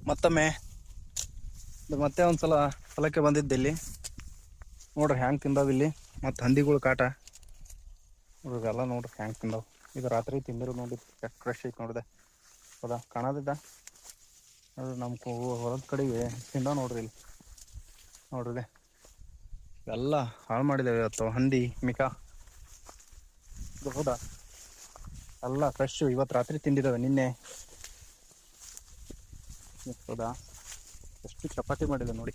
ಮತ್ತೊಮ್ಮೆ ಮತ್ತೆ ಒಂದ್ಸಲ ಹೊಲಕ್ಕೆ ಬಂದಿದ್ದೆ ಇಲ್ಲಿ ನೋಡ್ರಿ ಹ್ಯಾಂಗ್ ತಿಂದಾವ ಇಲ್ಲಿ ಮತ್ತು ಹಂದಿಗಳು ಕಾಟ ಇವೆಲ್ಲ ನೋಡ್ರಿ ಹ್ಯಾಂಗ್ ತಿಂದಾವ. ಇದು ರಾತ್ರಿ ತಿಂದಿರೋ ನೋಡಿ ಎಷ್ಟು ಫ್ರೆಶ್ ಐತೆ ನೋಡಿದೆ. ಹೌದಾ ಕಾಣದಿದ್ದ ಅದು ನಮ್ಮ ಹೊಲದ ಕಡೆಗೆ ತಿಂದಾವ ನೋಡ್ರಿ ಇಲ್ಲಿ ನೋಡ್ರಿ ಎಲ್ಲ ಹಾಳು ಮಾಡಿದ್ದೇವೆ ಇವತ್ತು ಹಂದಿ ಮಿಕಾ. ಹೌದಾ ಎಲ್ಲ ಫ್ರೆಶ್ ಇವತ್ತು ರಾತ್ರಿ ತಿಂದಿದ್ದಾವೆ ನಿನ್ನೆ. ಹೌದಾ ಎಷ್ಟು ಚಪಾತಿ ಮಾಡಿದೆ ನೋಡಿ.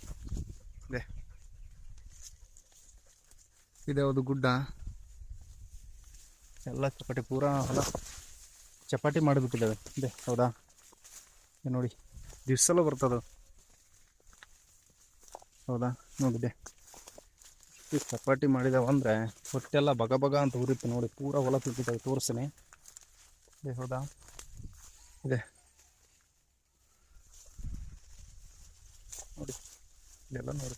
ಇದೆ ಒಂದು ಗುಡ್ಡ ಎಲ್ಲ ಚಪಾಟಿ ಪೂರಾ ಹೊಲ ಚಪಾಟಿ ಮಾಡಿಬಿಟ್ಟಿದ್ದಾವೆ ಇದೆ. ಹೌದಾ ನೋಡಿ ದಿವ್ಸಲು ಬರ್ತದೆ. ಹೌದಾ ನೋಡಿದೆ ಎಷ್ಟು ಚಪಾಟಿ ಮಾಡಿದಾವೆ ಅಂದರೆ ಹೊಟ್ಟೆಲ್ಲ ಬಗ ಬಗ ಅಂತ ಉರಿತು ನೋಡಿ. ಪೂರಾ ಹೊಲ ತುಂಬಿದ್ದಾವೆ ತೋರಿಸ್ತೀನಿ. ಹೌದಾ ಇದೆ ನೋಡಿ ಇದೆಲ್ಲ ನೋಡಿ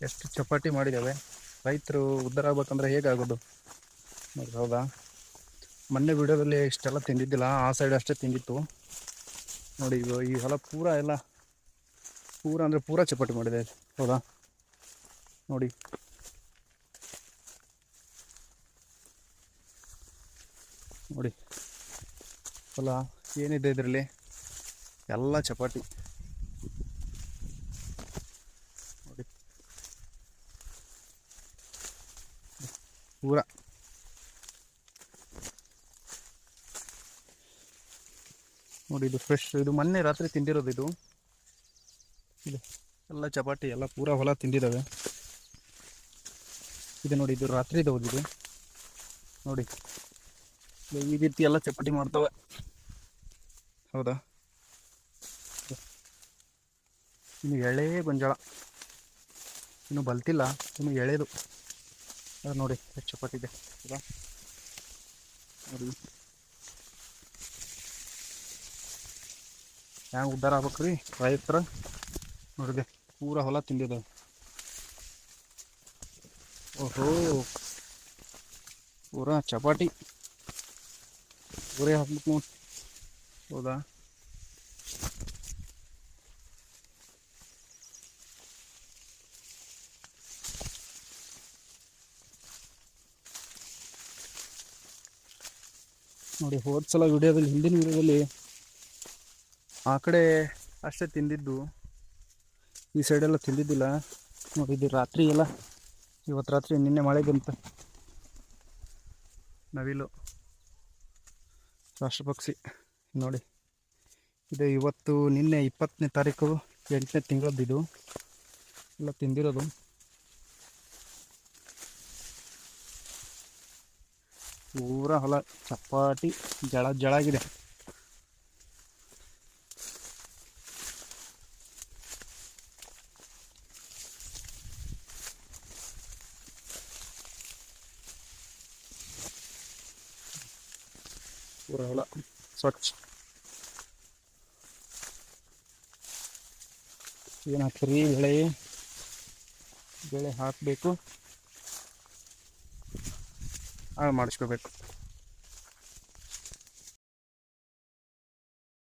ಎಷ್ಟು ಚಪಾಟಿ ಮಾಡಿದ್ದಾವೆ. ರೈತರು ಉದ್ಧಾರ ಆಗ್ಬೇಕಂದ್ರೆ ಹೇಗಾಗೋದು ನೋಡಿ. ಹೌದಾ ಮೊನ್ನೆ ವಿಡಿಯೋದಲ್ಲಿ ಇಷ್ಟೆಲ್ಲ ತಿಂದಿದ್ದಿಲ್ಲ, ಆ ಸೈಡ್ ಅಷ್ಟೇ ತಿಂದಿತ್ತು ನೋಡಿ. ಈ ಹೊಲ ಪೂರಾ ಎಲ್ಲ ಪೂರಾ ಅಂದರೆ ಪೂರಾ ಚಪಾಟಿ ಮಾಡಿದೆ. ಹೌದಾ ನೋಡಿ ನೋಡಿ ಹೊಲ ಏನಿದೆ ಇದರಲ್ಲಿ ಎಲ್ಲ ಚಪಾಟಿ ನೋಡಿ ಪೂರಾ. ನೋಡಿ ಇದು ಫ್ರೆಶ್, ಇದು ಮೊನ್ನೆ ರಾತ್ರಿ ತಿಂದಿರೋದು. ಇದು ಎಲ್ಲ ಚಪಾಟಿ ಎಲ್ಲ ಪೂರಾ ಹೊಲ ತಿಂದಿದ್ದಾವೆ. ಇದು ನೋಡಿ ಇದು ರಾತ್ರಿ ಇದು ನೋಡಿ ಈ ರೀತಿ ಎಲ್ಲ ಚಪಾಟಿ ಮಾಡ್ತವೆ. ಹೌದಾ ಇನ್ನು ಎಳೆ ಗೊಂಜಾಳ ಇನ್ನು ಬಲ್ತಿಲ್ಲ, ಇನ್ನು ಎಳೆದು ನೋಡಿ ಎಷ್ಟು ಚಪಾಟಿ ಇದೆ. ಹೌದಾ ನೋಡಿ ಹ್ಯಾಂಗೆ ಉದ್ಧಾರ ಆಗ್ಬೇಕ್ರಿ ರೈತರ ನೋಡಿದೆ. ಪೂರಾ ಹೊಲ ತಿಂದಿದ್ದಾವೆ. ಓಹೋ ಪೂರಾ ಚಪಾಟಿ ಪೂರೇ ಹಾಕ್ಬೇಕು ನೋಡಿ. ಹೌದಾ ನೋಡಿ ಹೋದ ಸಲ ವಿಡಿಯೋದಲ್ಲಿ, ಹಿಂದಿನ ವಿಡಿಯೋದಲ್ಲಿ ಆ ಕಡೆ ಅಷ್ಟೇ ತಿಂದಿದ್ದು, ಈ ಸೈಡೆಲ್ಲ ತಿಂದಿದ್ದಿಲ್ಲ ನೋಡಿ. ಇದು ರಾತ್ರಿ ಎಲ್ಲ ಇವತ್ತು ರಾತ್ರಿ ನಿನ್ನೆ ಮಳೆ ಬಂತು. ನವಿಲು ರಾಷ್ಟ್ರಪಕ್ಷಿ ನೋಡಿ ಇದು ಇವತ್ತು ನಿನ್ನೆ 20ನೇ ತಾರೀಕು 8ನೇ ತಿಂಗಳದ್ದು ಇದು ಎಲ್ಲ ತಿಂದಿರೋದು. ಪೂರಾ ಹೊಲ ಚಪಾಟಿ ಜಳ ಜಳಾಗಿದೆ. ಪೂರಾ ಹೊಲ ಸ್ವಚ್ಛ. ಏನು ಹಾಕ್ತೀರಿ ಬೆಳೆ ಹಾಕಬೇಕು, ಹಾಳು ಮಾಡಿಸ್ಕೋಬೇಕು.